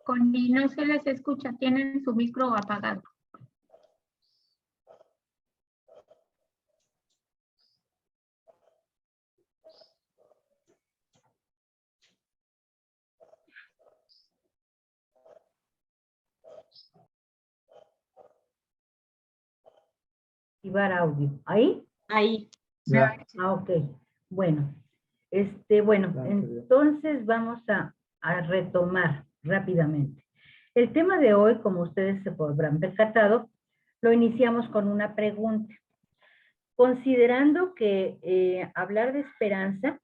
Connie, no se les escucha, tienen su micro apagado. Activar audio. ¿Ahí? Ahí. Ya. Ok. Bueno, entonces vamos a retomar rápidamente. El tema de hoy, como ustedes se podrán percatado, lo iniciamos con una pregunta. Considerando que hablar de esperanza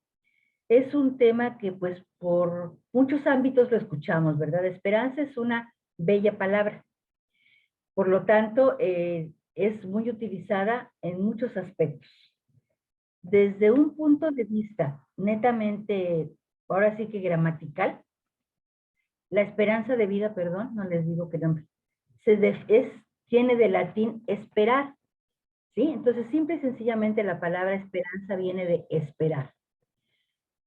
es un tema que pues por muchos ámbitos lo escuchamos, ¿verdad? Esperanza es una bella palabra. Por lo tanto, es muy utilizada en muchos aspectos. Desde un punto de vista netamente, ahora sí que gramatical, la esperanza de vida, perdón, no les digo que no, tiene de latín esperar, ¿sí? Entonces, simple y sencillamente la palabra esperanza viene de esperar.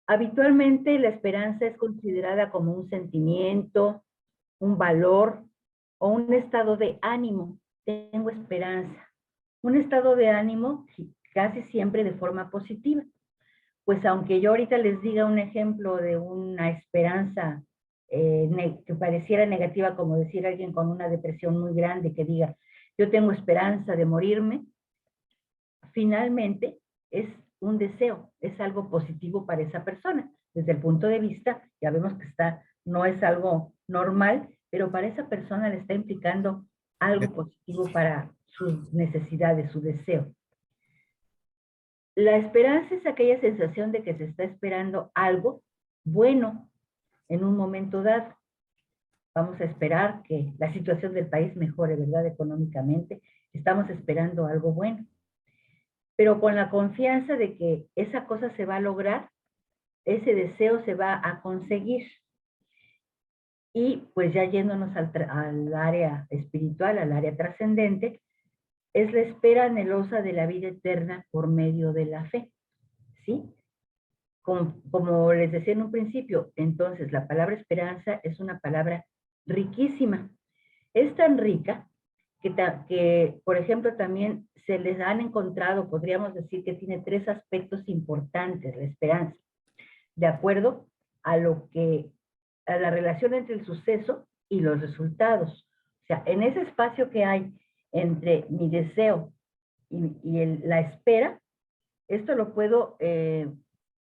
Habitualmente la esperanza es considerada como un sentimiento, un valor o un estado de ánimo. Tengo esperanza. Un estado de ánimo casi siempre de forma positiva. Pues aunque yo ahorita les diga un ejemplo de una esperanza que pareciera negativa, como decir alguien con una depresión muy grande que diga, yo tengo esperanza de morirme, finalmente es un deseo, es algo positivo para esa persona. Desde el punto de vista, ya vemos que no es algo normal, pero para esa persona le está implicando algo positivo para sus necesidades, su deseo. La esperanza es aquella sensación de que se está esperando algo bueno en un momento dado. Vamos a esperar que la situación del país mejore, ¿verdad? Económicamente. Estamos esperando algo bueno. Pero con la confianza de que esa cosa se va a lograr, ese deseo se va a conseguir. Y pues ya yéndonos al área espiritual, al área trascendente, es la espera anhelosa de la vida eterna por medio de la fe, ¿sí? Como les decía en un principio, entonces la palabra esperanza es una palabra riquísima. Es tan rica que, por ejemplo, también se les han encontrado, podríamos decir que tiene 3 aspectos importantes, la esperanza, de acuerdo a la relación entre el suceso y los resultados. O sea, en ese espacio que hay entre mi deseo y la espera, esto lo puedo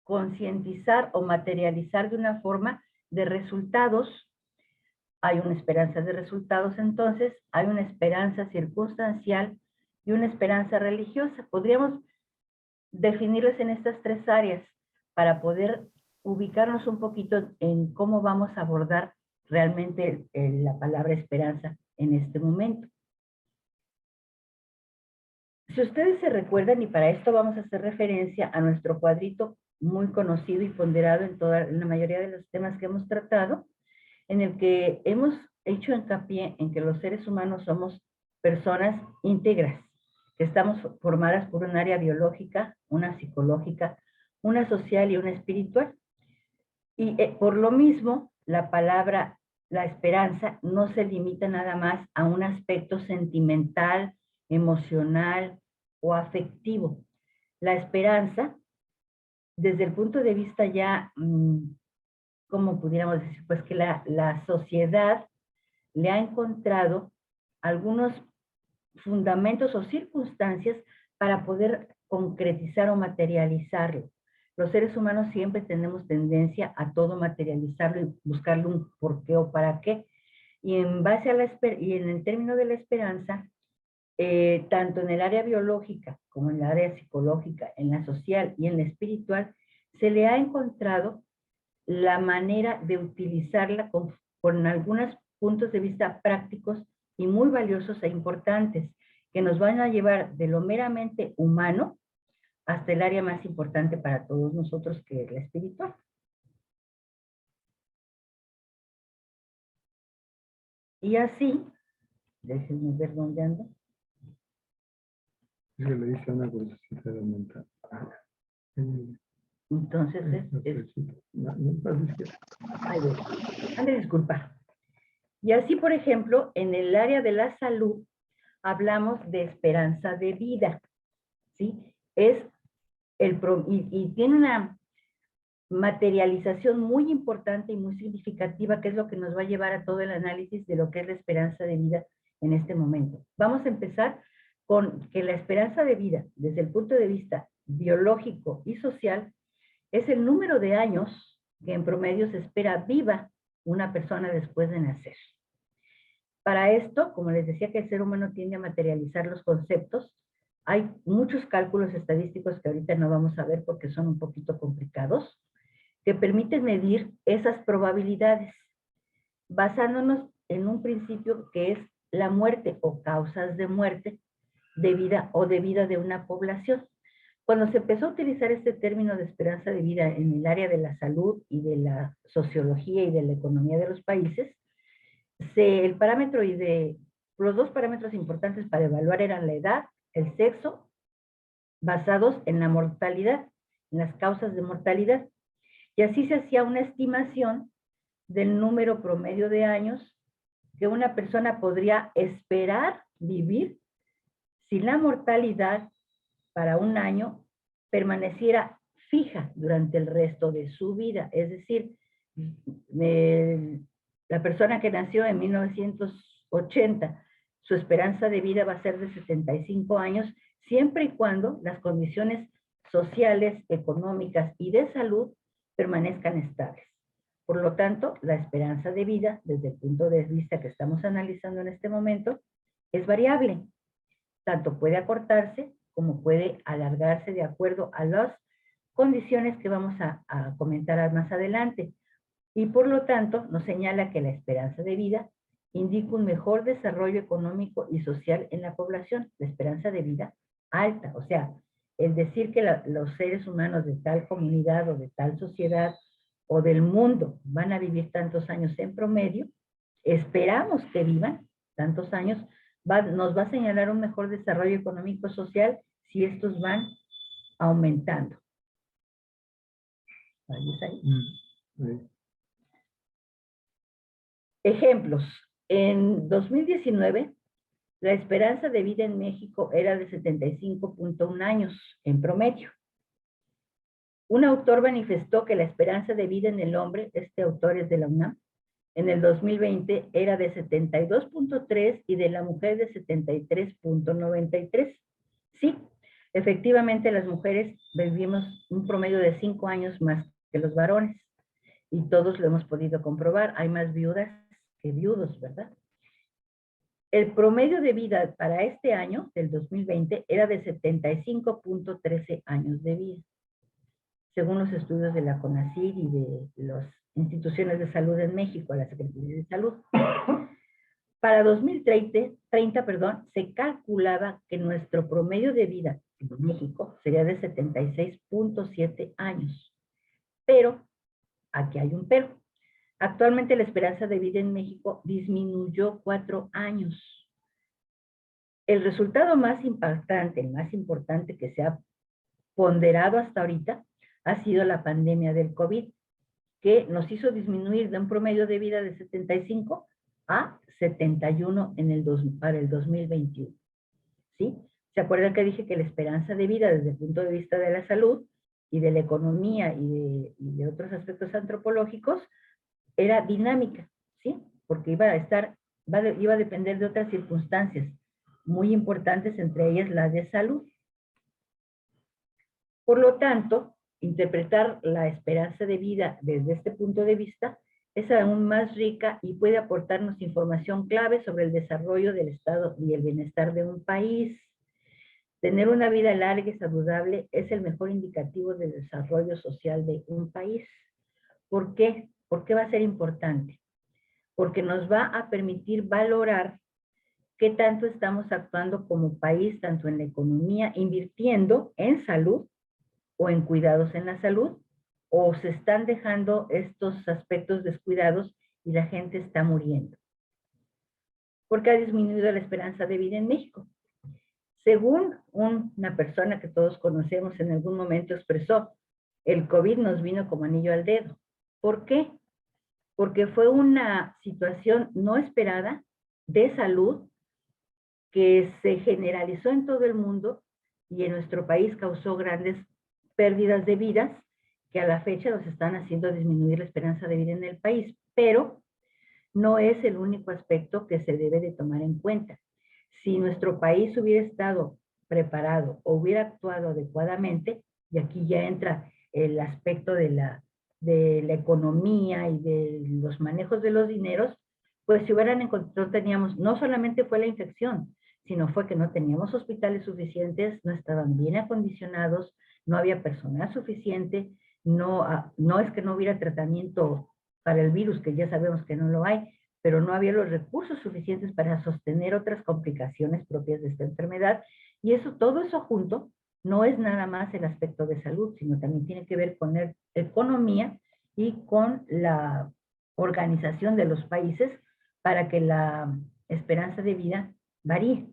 concientizar o materializar de una forma de resultados. Hay una esperanza de resultados, entonces, hay una esperanza circunstancial y una esperanza religiosa. Podríamos definirlas en estas 3 áreas para poder ubicarnos un poquito en cómo vamos a abordar realmente la palabra esperanza en este momento. Si ustedes se recuerdan, y para esto vamos a hacer referencia a nuestro cuadrito muy conocido y ponderado en la mayoría de los temas que hemos tratado, en el que hemos hecho hincapié en que los seres humanos somos personas íntegras, que estamos formadas por un área biológica, una psicológica, una social y una espiritual. Y por lo mismo, la palabra, la esperanza, no se limita nada más a un aspecto sentimental, emocional o afectivo. La esperanza, desde el punto de vista ya, como pudiéramos decir, pues que la sociedad le ha encontrado algunos fundamentos o circunstancias para poder concretizar o materializarlo. Los seres humanos siempre tenemos tendencia a todo materializarlo y buscarle un por qué o para qué. Y en base a y en el término de la esperanza, tanto en el área biológica como en el área psicológica, en la social y en la espiritual, se le ha encontrado la manera de utilizarla con algunos puntos de vista prácticos y muy valiosos e importantes, que nos van a llevar de lo meramente humano hasta el área más importante para todos nosotros, que es la espiritual. Y así, Déjenme ver dónde ando. Es que le hice una crucecita de aumentar. Entonces ahí voy. Han de disculpar. Y así, por ejemplo, en el área de la salud, hablamos de esperanza de vida, ¿sí? Y tiene una materialización muy importante y muy significativa, que es lo que nos va a llevar a todo el análisis de lo que es la esperanza de vida en este momento. Vamos a empezar con que la esperanza de vida, desde el punto de vista biológico y social, es el número de años que en promedio se espera viva una persona después de nacer. Para esto, como les decía que el ser humano tiende a materializar los conceptos, hay muchos cálculos estadísticos que ahorita no vamos a ver porque son un poquito complicados, que permiten medir esas probabilidades, basándonos en un principio que es la muerte o causas de muerte de vida o de vida de una población. Cuando se empezó a utilizar este término de esperanza de vida en el área de la salud y de la sociología y de la economía de los países, el parámetro los dos parámetros importantes para evaluar eran la edad, el sexo, basados en la mortalidad, en las causas de mortalidad. Y así se hacía una estimación del número promedio de años que una persona podría esperar vivir si la mortalidad para un año permaneciera fija durante el resto de su vida. Es decir, la persona que nació en 1980, su esperanza de vida va a ser de 75 años, siempre y cuando las condiciones sociales, económicas y de salud permanezcan estables. Por lo tanto, la esperanza de vida, desde el punto de vista que estamos analizando en este momento, es variable. Tanto puede acortarse como puede alargarse de acuerdo a las condiciones que vamos a comentar más adelante. Y por lo tanto, nos señala que la esperanza de vida indica un mejor desarrollo económico y social en la población, la esperanza de vida alta. O sea, el decir que los seres humanos de tal comunidad o de tal sociedad o del mundo van a vivir tantos años en promedio, esperamos que vivan tantos años, nos va a señalar un mejor desarrollo económico social si estos van aumentando. Ahí está ahí. Ejemplos. En 2019, la esperanza de vida en México era de 75.1 años en promedio. Un autor manifestó que la esperanza de vida en el hombre, este autor es de la UNAM, en el 2020 era de 72.3 y de la mujer de 73.93. Sí, efectivamente las mujeres vivimos un promedio de 5 años más que los varones y todos lo hemos podido comprobar. Hay más viudas que viudos, ¿verdad? El promedio de vida para este año, del 2020, era de 75.13 años de vida, según los estudios de la CONACYT y de las instituciones de salud en México, la Secretaría de Salud. Para 2030, se calculaba que nuestro promedio de vida en México sería de 76.7 años. Pero, aquí hay un pero. Actualmente la esperanza de vida en México disminuyó 4 años. El resultado más impactante, el más importante que se ha ponderado hasta ahorita, ha sido la pandemia del COVID, que nos hizo disminuir de un promedio de vida de 75 a 71 para el 2021. ¿Sí? ¿Se acuerdan que dije que la esperanza de vida desde el punto de vista de la salud y de la economía y de otros aspectos antropológicos era dinámica? ¿Sí? Porque iba a depender de otras circunstancias muy importantes, entre ellas la de salud. Por lo tanto, interpretar la esperanza de vida desde este punto de vista es aún más rica y puede aportarnos información clave sobre el desarrollo del estado y el bienestar de un país. Tener una vida larga y saludable es el mejor indicativo del desarrollo social de un país. ¿Por qué? ¿Por qué va a ser importante? Porque nos va a permitir valorar qué tanto estamos actuando como país, tanto en la economía, invirtiendo en salud, o en cuidados en la salud, o se están dejando estos aspectos descuidados y la gente está muriendo. porque ha disminuido la esperanza de vida en México. Según una persona que todos conocemos en algún momento expresó, el COVID nos vino como anillo al dedo. ¿Por qué? Porque fue una situación no esperada de salud que se generalizó en todo el mundo y en nuestro país causó grandes pérdidas de vidas que a la fecha nos están haciendo disminuir la esperanza de vida en el país. Pero no es el único aspecto que se debe de tomar en cuenta. Si nuestro país hubiera estado preparado o hubiera actuado adecuadamente, y aquí ya entra el aspecto de la economía y de los manejos de los dineros, pues si hubieran encontrado, teníamos, no solamente fue la infección, sino fue que no teníamos hospitales suficientes, no estaban bien acondicionados, no había personal suficiente, no es que no hubiera tratamiento para el virus, que ya sabemos que no lo hay, pero no había los recursos suficientes para sostener otras complicaciones propias de esta enfermedad, y eso, todo eso junto, no es nada más el aspecto de salud, sino también tiene que ver con la economía y con la organización de los países para que la esperanza de vida varíe.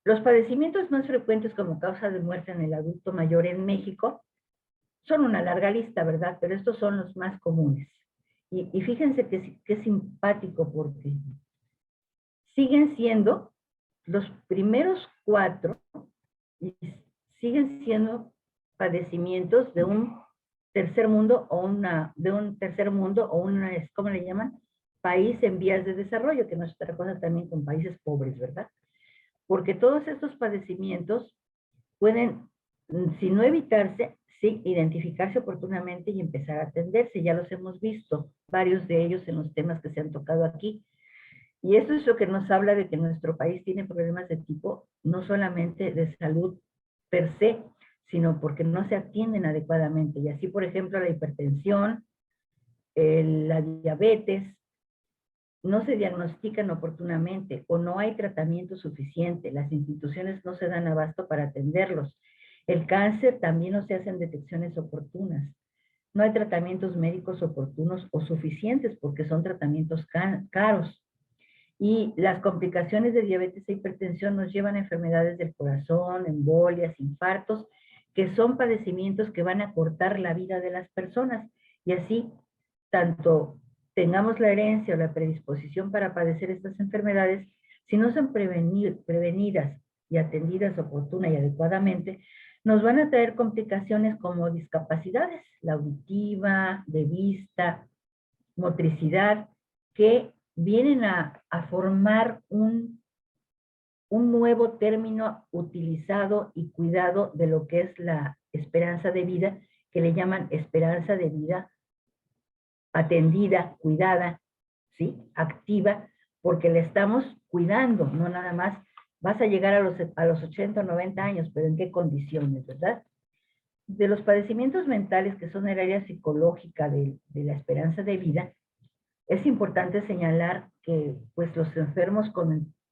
Los padecimientos más frecuentes como causa de muerte en el adulto mayor en México son una larga lista, ¿verdad? Pero estos son los más comunes. Y fíjense que simpático, porque siguen siendo los primeros 4 y siguen siendo padecimientos de un tercer mundo o ¿cómo le llaman? País en vías de desarrollo, que no es otra cosa también con países pobres, ¿verdad? Porque todos estos padecimientos pueden, si no evitarse, sí identificarse oportunamente y empezar a atenderse. Ya los hemos visto, varios de ellos en los temas que se han tocado aquí. Y esto es lo que nos habla de que nuestro país tiene problemas de tipo, no solamente de salud per se, sino porque no se atienden adecuadamente. Y así, por ejemplo, la hipertensión, la diabetes, no se diagnostican oportunamente o no hay tratamiento suficiente. Las instituciones no se dan abasto para atenderlos. El cáncer también no se hacen detecciones oportunas. No hay tratamientos médicos oportunos o suficientes porque son tratamientos caros. Y las complicaciones de diabetes e hipertensión nos llevan a enfermedades del corazón, embolias, infartos, que son padecimientos que van a cortar la vida de las personas. Y así, tanto tengamos la herencia o la predisposición para padecer estas enfermedades, si no son prevenidas y atendidas oportuna y adecuadamente, nos van a traer complicaciones como discapacidades, la auditiva, de vista, motricidad, que vienen a formar un nuevo término utilizado y cuidado de lo que es la esperanza de vida, que le llaman esperanza de vida atendida, cuidada, ¿sí? Activa, porque le estamos cuidando, no nada más vas a llegar a los 80 o 90 años, pero ¿en qué condiciones, verdad? De los padecimientos mentales, que son el área psicológica de la esperanza de vida, es importante señalar que pues, los enfermos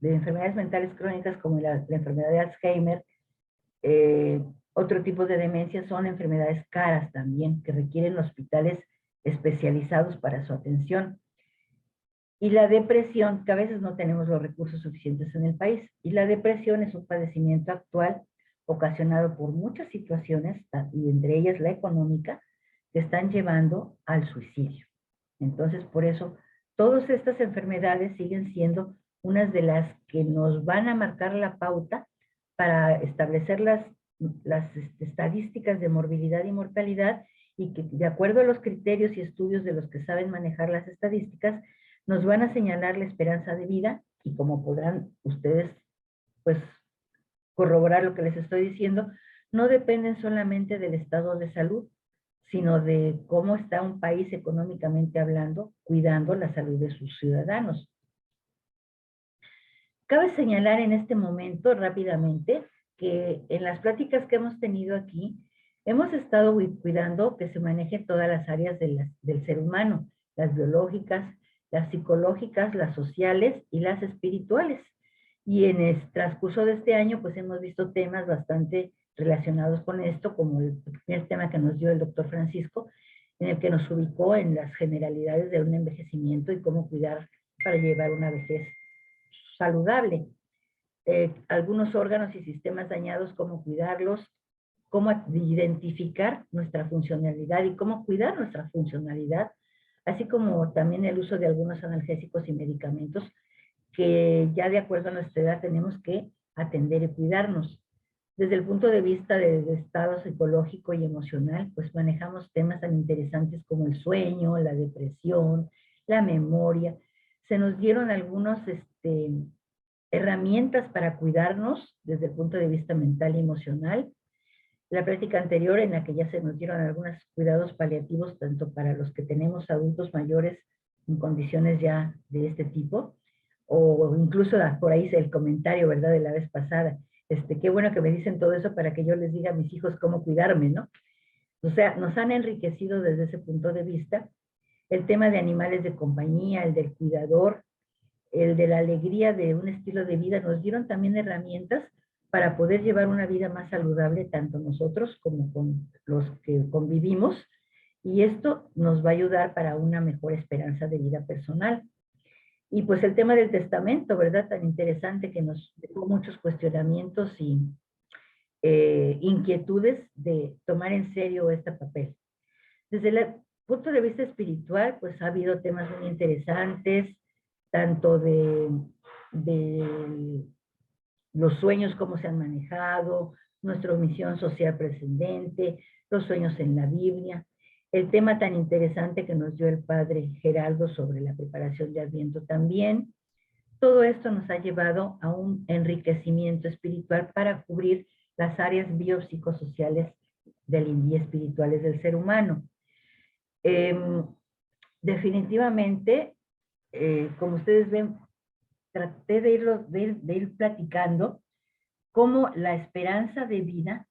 de enfermedades mentales crónicas como la enfermedad de Alzheimer, otro tipo de demencia son enfermedades caras también, que requieren hospitales especializados para su atención. Y la depresión, que a veces no tenemos los recursos suficientes en el país. Y la depresión es un padecimiento actual ocasionado por muchas situaciones, y entre ellas la económica, que están llevando al suicidio. Entonces, por eso, todas estas enfermedades siguen siendo unas de las que nos van a marcar la pauta para establecer las estadísticas de morbilidad y mortalidad, y que de acuerdo a los criterios y estudios de los que saben manejar las estadísticas, nos van a señalar la esperanza de vida, y como podrán ustedes pues corroborar lo que les estoy diciendo, no dependen solamente del estado de salud, sino de cómo está un país económicamente hablando, cuidando la salud de sus ciudadanos. Cabe señalar en este momento rápidamente que en las pláticas que hemos tenido aquí, hemos estado cuidando que se manejen todas las áreas del ser humano, las biológicas, las psicológicas, las sociales y las espirituales. Y en el transcurso de este año, pues hemos visto temas bastante relacionados con esto, como el primer tema que nos dio el doctor Francisco, en el que nos ubicó en las generalidades de un envejecimiento y cómo cuidar para llevar una vejez saludable. Algunos órganos y sistemas dañados, cómo cuidarlos, cómo identificar nuestra funcionalidad y cómo cuidar nuestra funcionalidad, así como también el uso de algunos analgésicos y medicamentos que ya de acuerdo a nuestra edad tenemos que atender y cuidarnos. Desde el punto de vista del estado psicológico y emocional, pues manejamos temas tan interesantes como el sueño, la depresión, la memoria. Se nos dieron algunos herramientas para cuidarnos desde el punto de vista mental y emocional. La práctica anterior en la que ya se nos dieron algunos cuidados paliativos, tanto para los que tenemos adultos mayores en condiciones ya de este tipo, o incluso por ahí el comentario, ¿verdad?, de la vez pasada. Qué bueno que me dicen todo eso para que yo les diga a mis hijos cómo cuidarme, ¿no? O sea, nos han enriquecido desde ese punto de vista. El tema de animales de compañía, el del cuidador, el de la alegría de un estilo de vida, nos dieron también herramientas para poder llevar una vida más saludable, tanto nosotros como con los que convivimos, y esto nos va a ayudar para una mejor esperanza de vida personal. Y pues el tema del testamento, ¿verdad? Tan interesante, que nos dejó muchos cuestionamientos y inquietudes de tomar en serio este papel. Desde el punto de vista espiritual, pues ha habido temas muy interesantes, tanto de los sueños, cómo se han manejado, nuestra misión social trascendente, los sueños en la Biblia, el tema tan interesante que nos dio el padre Geraldo sobre la preparación de Adviento también. Todo esto nos ha llevado a un enriquecimiento espiritual para cubrir las áreas biopsicosociales y espirituales del ser humano. Definitivamente, como ustedes ven, traté de ir platicando cómo la esperanza de vida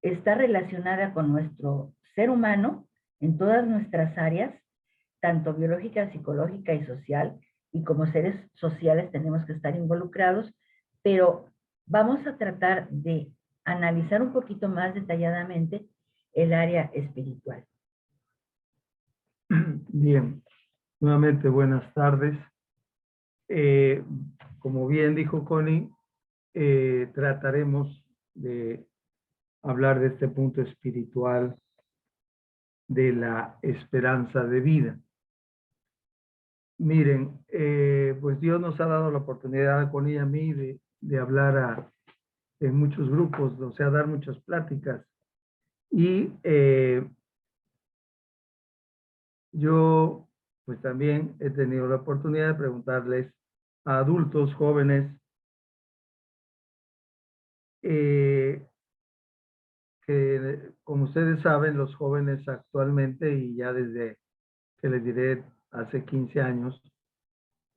está relacionada con nuestro ser humano en todas nuestras áreas, tanto biológica, psicológica y social, y como seres sociales tenemos que estar involucrados, pero vamos a tratar de analizar un poquito más detalladamente el área espiritual. Bien, nuevamente buenas tardes. Como bien dijo Connie, trataremos de hablar de este punto espiritual de la esperanza de vida. Miren, pues Dios nos ha dado la oportunidad a Connie y a mí de hablar en muchos grupos, o sea, dar muchas pláticas. Y yo pues también he tenido la oportunidad de preguntarles a adultos, jóvenes, que como ustedes saben, los jóvenes actualmente, y ya desde que les diré hace 15 años,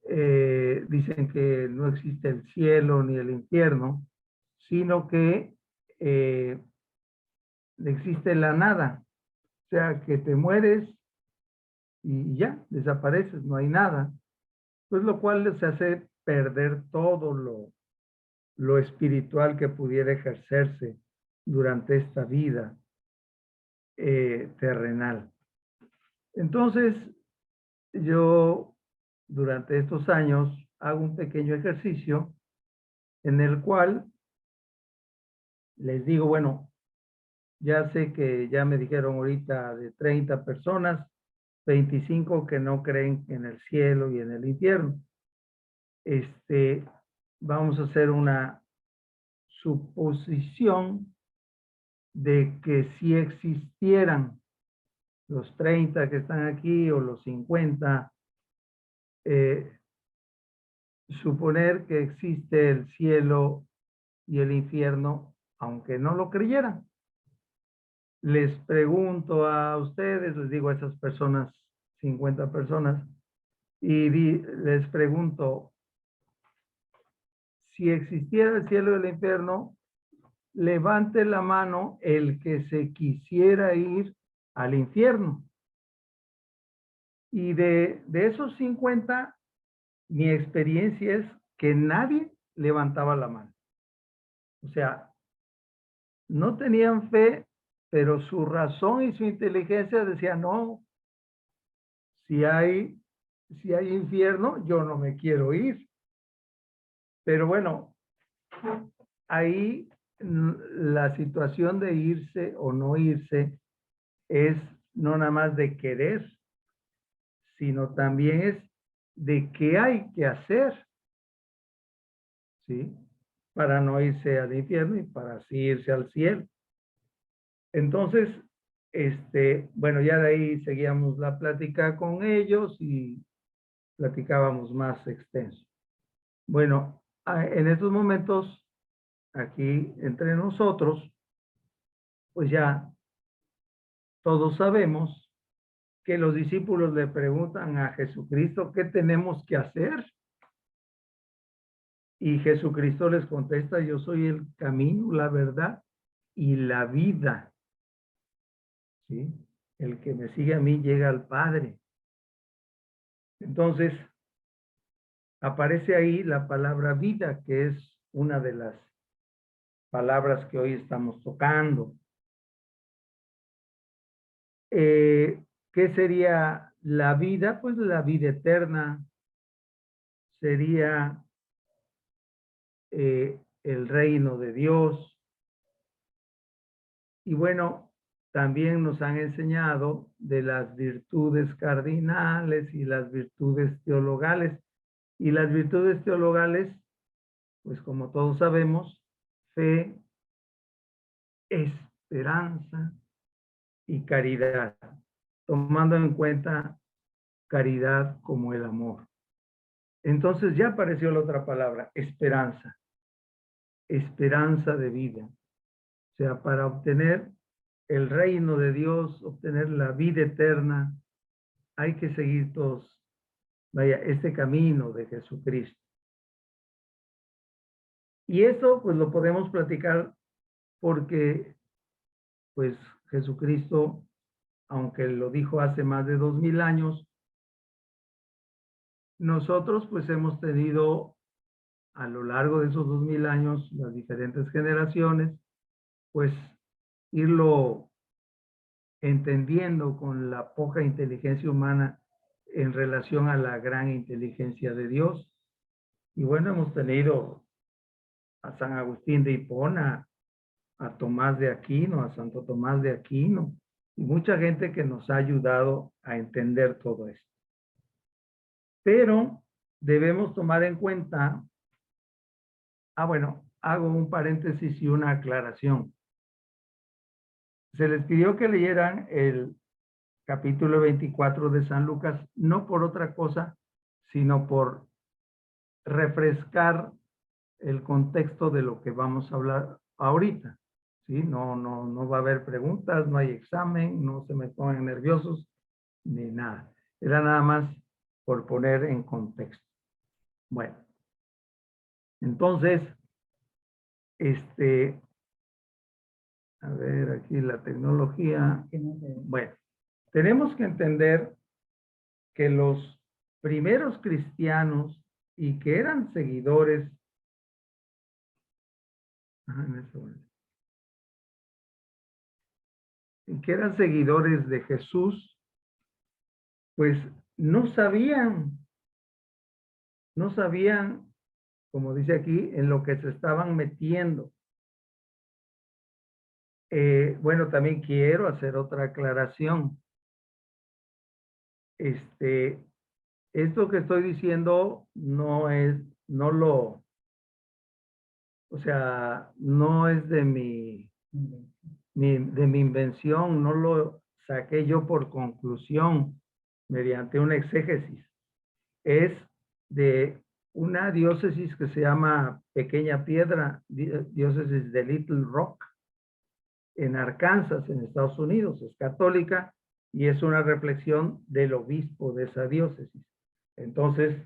dicen que no existe el cielo ni el infierno, sino que existe la nada. O sea, que te mueres y ya, desapareces, no hay nada. Pues lo cual les hace perder todo lo espiritual que pudiera ejercerse durante esta vida terrenal. Entonces, yo durante estos años hago un pequeño ejercicio en el cual les digo, bueno, ya sé que ya me dijeron ahorita de 30 personas, 25 que no creen en el cielo y en el infierno. Vamos a hacer una suposición de que si existieran los 30 que están aquí o los 50, suponer que existe el cielo y el infierno, aunque no lo creyeran. Les pregunto a ustedes, les digo a esas personas, 50 personas, y les pregunto, si existiera el cielo y el infierno, levante la mano el que se quisiera ir al infierno. Y de esos 50, mi experiencia es que nadie levantaba la mano. O sea, no tenían fe, pero su razón y su inteligencia decían, no, si hay si hay infierno, yo no me quiero ir. Pero bueno, ahí la situación de irse o no irse es no nada más de querer, sino también es de qué hay que hacer, ¿sí? Para no irse al infierno y para así irse al cielo. Entonces, bueno, ya de ahí seguíamos la plática con ellos y platicábamos más extenso. Bueno, en estos momentos, aquí entre nosotros, pues ya todos sabemos que los discípulos le preguntan a Jesucristo, ¿qué tenemos que hacer? Y Jesucristo les contesta, yo soy el camino, la verdad y la vida. ¿Sí? El que me sigue a mí llega al Padre. Entonces, aparece ahí la palabra vida, que es una de las palabras que hoy estamos tocando. ¿Qué sería la vida? Pues la vida eterna sería el reino de Dios. Y bueno, también nos han enseñado de las virtudes cardinales y las virtudes teologales. Y las virtudes teologales, pues como todos sabemos, fe, esperanza y caridad, tomando en cuenta caridad como el amor. Entonces ya apareció la otra palabra, esperanza, esperanza de vida. O sea, para obtener el reino de Dios, obtener la vida eterna, hay que seguir todos, vaya, este camino de Jesucristo. Y eso pues lo podemos platicar porque pues Jesucristo, aunque lo dijo hace más de 2000 años, nosotros pues hemos tenido a lo largo de esos 2000 años, las diferentes generaciones, pues irlo entendiendo con la poca inteligencia humana en relación a la gran inteligencia de Dios. Y bueno, hemos tenido a San Agustín de Hipona, a Tomás de Aquino, a Santo Tomás de Aquino, y mucha gente que nos ha ayudado a entender todo esto. Pero debemos tomar en cuenta, bueno, hago un paréntesis y una aclaración. Se les pidió que leyeran el capítulo 24 de San Lucas, no por otra cosa, sino por refrescar el contexto de lo que vamos a hablar ahorita. ¿Sí? No va a haber preguntas, no hay examen, no se me pongan nerviosos, ni nada. Era nada más por poner en contexto. Bueno, entonces, a ver, aquí la tecnología. Bueno, tenemos que entender que los primeros cristianos y que eran seguidores, y que eran seguidores de Jesús, pues no sabían, como dice aquí, en lo que se estaban metiendo. Bueno, también quiero hacer otra aclaración. Esto que estoy diciendo no es de mi invención, no lo saqué yo por conclusión mediante un exégesis. Es de una diócesis que se llama Pequeña Piedra, diócesis de Little Rock, en Arkansas, en Estados Unidos. Es católica y es una reflexión del obispo de esa diócesis. Entonces,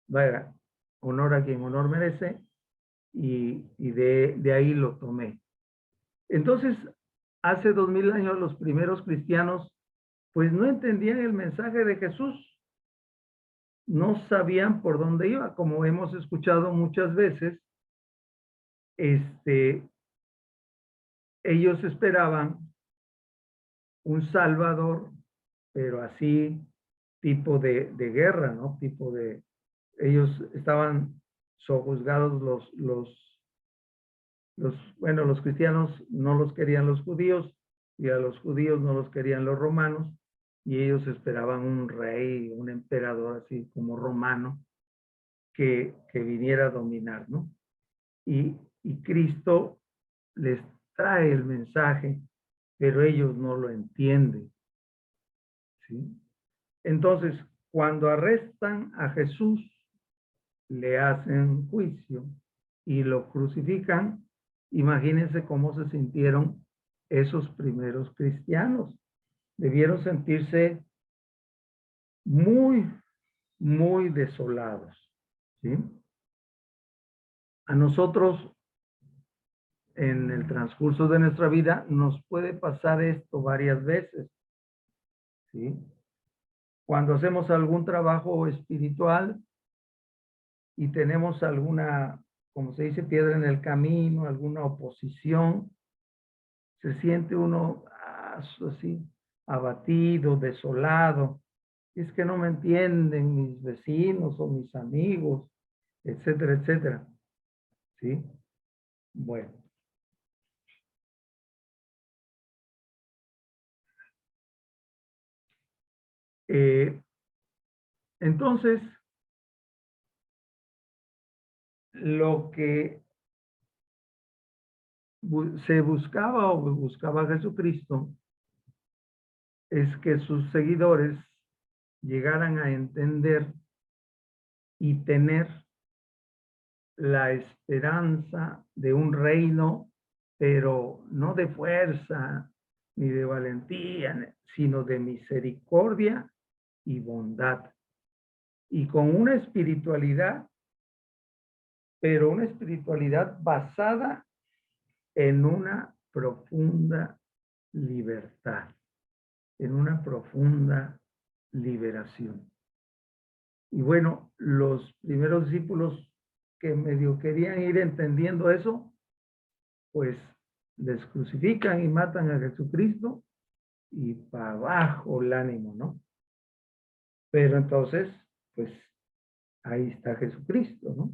vaya, honor a quien honor merece, y de ahí lo tomé. Entonces, hace 2000 años los primeros cristianos pues no entendían el mensaje de Jesús, no sabían por dónde iba, como hemos escuchado muchas veces. Ellos esperaban un Salvador, pero así tipo de guerra, ¿no? Ellos estaban sojuzgados bueno, los cristianos no los querían los judíos y a los judíos no los querían los romanos y ellos esperaban un rey, un emperador así como romano que viniera a dominar, ¿no? Y Cristo les trae el mensaje, pero ellos no lo entienden, ¿sí? Entonces, cuando arrestan a Jesús, le hacen juicio y lo crucifican, imagínense cómo se sintieron esos primeros cristianos. Debieron sentirse muy, muy desolados, ¿sí? A nosotros, en el transcurso de nuestra vida, nos puede pasar esto varias veces, ¿sí? Cuando hacemos algún trabajo espiritual y tenemos alguna, como se dice, piedra en el camino, alguna oposición, se siente uno así, abatido, desolado. Es que no me entienden mis vecinos o mis amigos, etcétera, etcétera. ¿Sí? Bueno. Entonces, lo que se buscaba o buscaba Jesucristo es que sus seguidores llegaran a entender y tener la esperanza de un reino, pero no de fuerza ni de valentía, sino de misericordia y bondad. Y con una espiritualidad, pero una espiritualidad basada en una profunda libertad, en una profunda liberación. Y bueno, los primeros discípulos que medio querían ir entendiendo eso, pues les crucifican y matan a Jesucristo y para abajo el ánimo, ¿no? Pero entonces, pues ahí está Jesucristo, ¿no?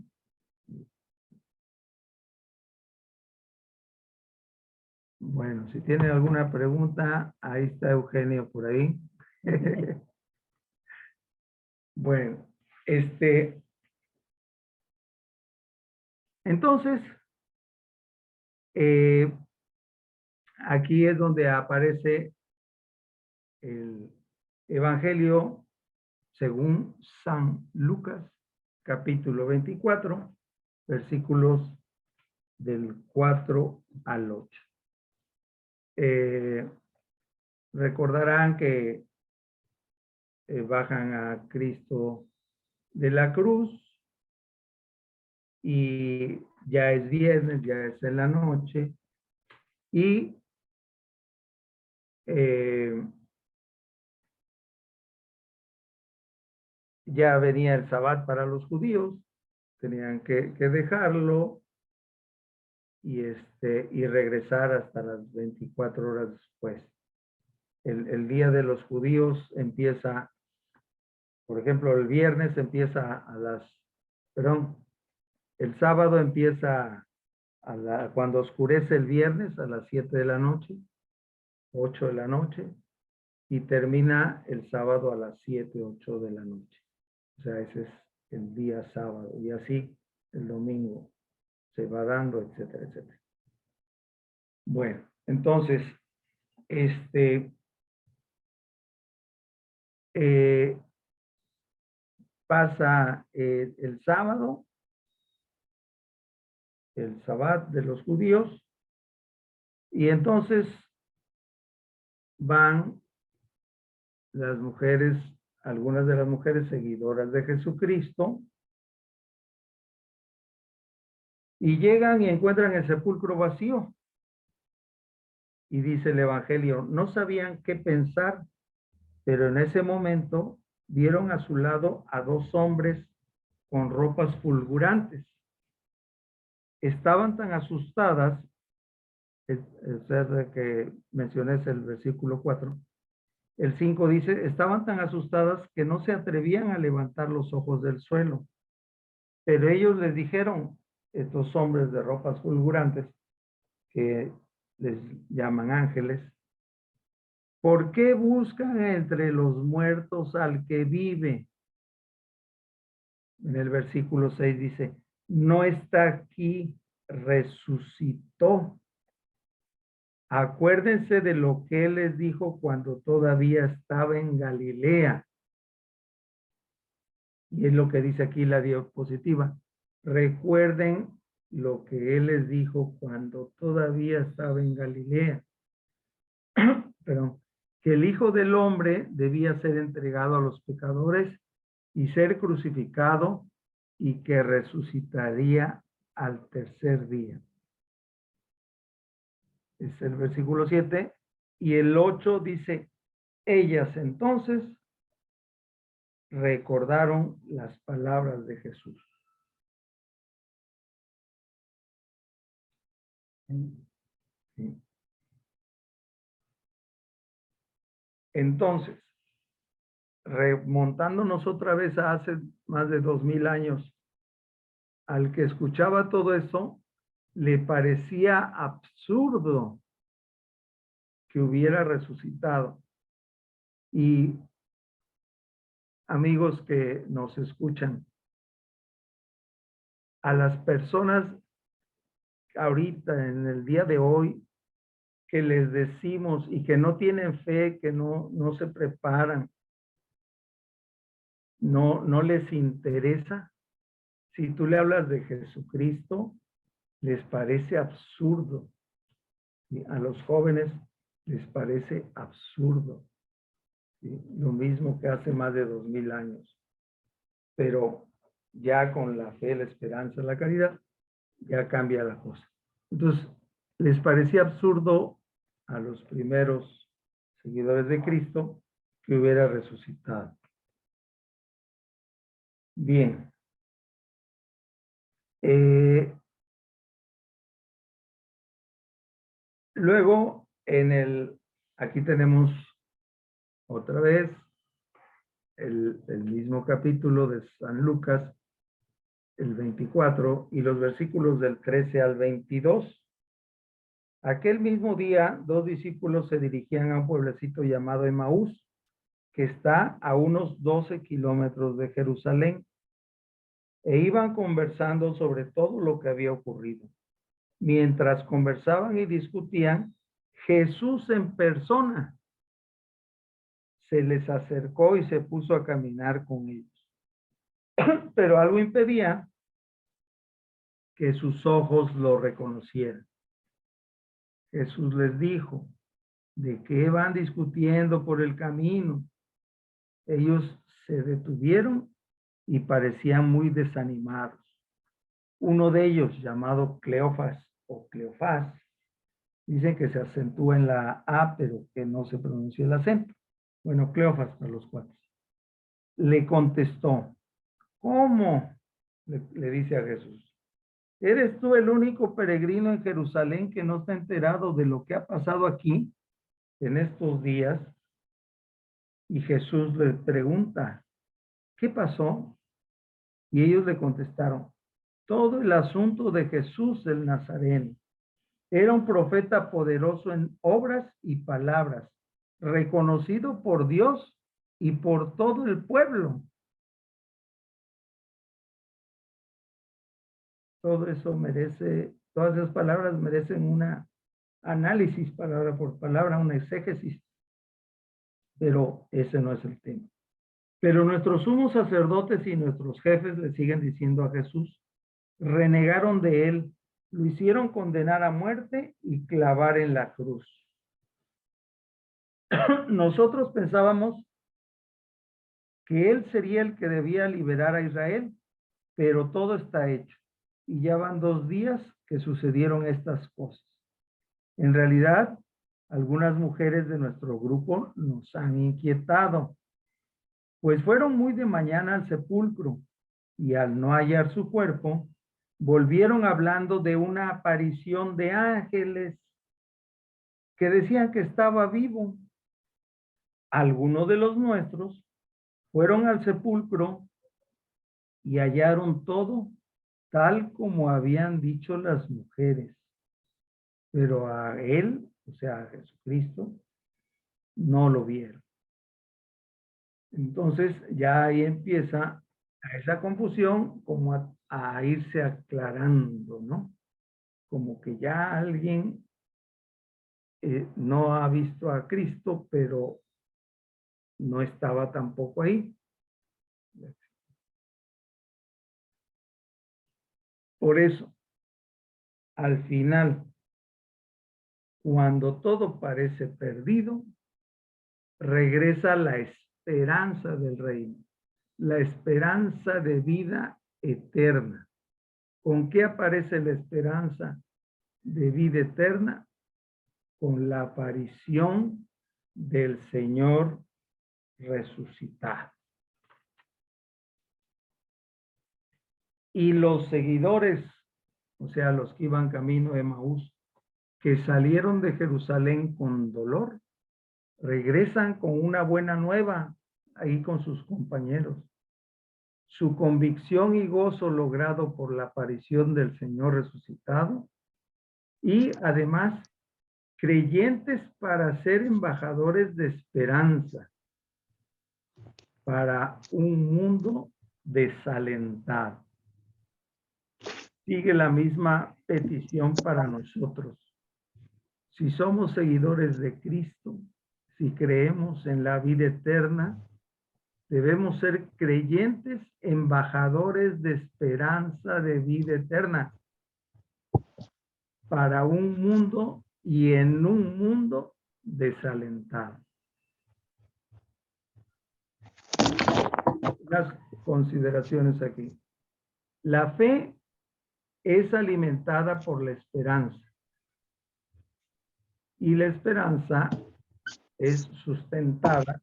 Bueno, si tienen alguna pregunta, ahí está Eugenio por ahí. Bueno, entonces, aquí es donde aparece el Evangelio según San Lucas, capítulo 24, versículos del 4 al 8. Recordarán que bajan a Cristo de la cruz y ya es viernes, ya es en la noche y ya venía el Sabbat para los judíos, tenían que dejarlo y regresar hasta las 24 horas después. El día de los judíos empieza, por ejemplo, el viernes empieza el sábado empieza cuando oscurece el viernes a las 7 de la noche, 8 de la noche, y termina el sábado a las 7, 8 de la noche. O sea, ese es el día sábado. Y así el domingo se va dando, etcétera, etcétera. Bueno, entonces, pasa el sábado, el Sabbat de los judíos, y entonces van las mujeres, algunas de las mujeres seguidoras de Jesucristo, y llegan y encuentran el sepulcro vacío. Y dice el Evangelio, no sabían qué pensar, pero en ese momento vieron a su lado a dos hombres con ropas fulgurantes. Estaban tan asustadas, o sea, que mencioné el versículo 4, El 5 dice, estaban tan asustadas que no se atrevían a levantar los ojos del suelo. Pero ellos les dijeron, estos hombres de ropas fulgurantes, que les llaman ángeles, ¿por qué buscan entre los muertos al que vive? En el versículo 6 dice, no está aquí, resucitó. Acuérdense de lo que él les dijo cuando todavía estaba en Galilea. Y es lo que dice aquí la diapositiva. Recuerden lo que él les dijo cuando todavía estaba en Galilea. Perdón. Que el Hijo del Hombre debía ser entregado a los pecadores y ser crucificado y que resucitaría al tercer día. Es el versículo 7. Y el 8 dice, ellas entonces recordaron las palabras de Jesús. ¿Sí? Entonces, remontándonos otra vez a hace más de 2000 años, al que escuchaba todo eso, le parecía absurdo que hubiera resucitado. Y amigos que nos escuchan, a las personas ahorita, en el día de hoy, que les decimos y que no tienen fe, que no se preparan, no les interesa, si tú le hablas de Jesucristo, les parece absurdo. ¿Sí? A los jóvenes les parece absurdo. ¿Sí? Lo mismo que hace más de 2000 años. Pero ya con la fe, la esperanza, la caridad, ya cambia la cosa. Entonces, les parecía absurdo a los primeros seguidores de Cristo que hubiera resucitado. Bien. Luego, aquí tenemos otra vez el mismo capítulo de San Lucas, el 24, y los versículos del 13 al 22. Aquel mismo día, 2 discípulos se dirigían a un pueblecito llamado Emaús, que está a unos 12 kilómetros de Jerusalén, e iban conversando sobre todo lo que había ocurrido. Mientras conversaban y discutían, Jesús en persona se les acercó y se puso a caminar con ellos. Pero algo impedía que sus ojos lo reconocieran. Jesús les dijo, ¿de qué van discutiendo por el camino? Ellos se detuvieron y parecían muy desanimados. Uno de ellos, llamado Cleofas o Cleofás, dice que se acentúa en la A, pero que no se pronuncia el acento. Bueno, Cleofas para los cuatro. Le contestó, ¿cómo? Le dice a Jesús. ¿Eres tú el único peregrino en Jerusalén que no está enterado de lo que ha pasado aquí en estos días? Y Jesús les pregunta, ¿qué pasó? Y ellos le contestaron, todo el asunto de Jesús el Nazareno. Era un profeta poderoso en obras y palabras, reconocido por Dios y por todo el pueblo. Todo eso merece, todas esas palabras merecen un análisis palabra por palabra, una exégesis. Pero ese no es el tema. Pero nuestros sumos sacerdotes y nuestros jefes le siguen diciendo a Jesús, renegaron de él, lo hicieron condenar a muerte y clavar en la cruz. Nosotros pensábamos que él sería el que debía liberar a Israel, pero todo está hecho. Y ya van 2 días que sucedieron estas cosas. En realidad, algunas mujeres de nuestro grupo nos han inquietado, pues fueron muy de mañana al sepulcro y al no hallar su cuerpo, volvieron hablando de una aparición de ángeles que decían que estaba vivo. algunos de los nuestros fueron al sepulcro y hallaron todo tal como habían dicho las mujeres. Pero a él, o sea, a Jesucristo, no lo vieron. Entonces ya ahí empieza esa confusión como a irse aclarando, ¿no? Como que ya alguien no ha visto a Cristo, pero no estaba tampoco ahí. Por eso, al final, cuando todo parece perdido, regresa la esperanza del reino, la esperanza de vida eterna. ¿Con qué aparece la esperanza de vida eterna? Con la aparición del Señor resucitado. Y los seguidores, o sea, los que iban camino de Emaús, que salieron de Jerusalén con dolor, regresan con una buena nueva ahí con sus compañeros. Su convicción y gozo logrado por la aparición del Señor resucitado y además creyentes para ser embajadores de esperanza para un mundo desalentado. Sigue la misma petición para nosotros. Si somos seguidores de Cristo, si creemos en la vida eterna, debemos ser creyentes, embajadores de esperanza de vida eterna para un mundo y en un mundo desalentado. Las consideraciones aquí. La fe es alimentada por la esperanza y la esperanza es sustentada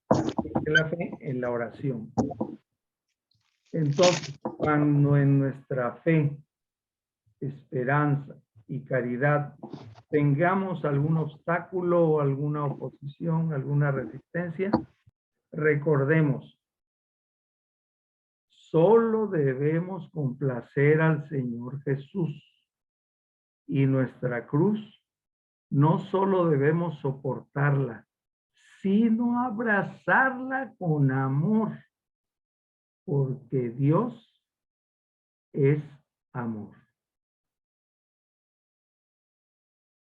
de la fe en la oración. Entonces, cuando en nuestra fe, esperanza y caridad tengamos algún obstáculo o alguna oposición, alguna resistencia, recordemos, solo debemos complacer al Señor Jesús y nuestra cruz no solo debemos soportarla, sino abrazarla con amor, porque Dios es amor.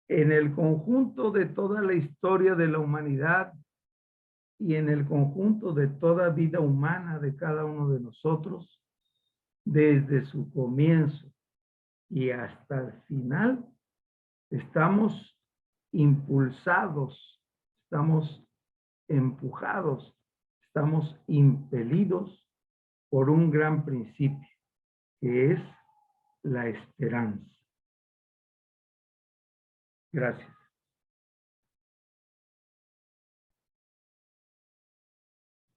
En el conjunto de toda la historia de la humanidad y en el conjunto de toda vida humana de cada uno de nosotros, desde su comienzo y hasta el final, estamos impulsados, estamos empujados, estamos impelidos por un gran principio, que es la esperanza. Gracias.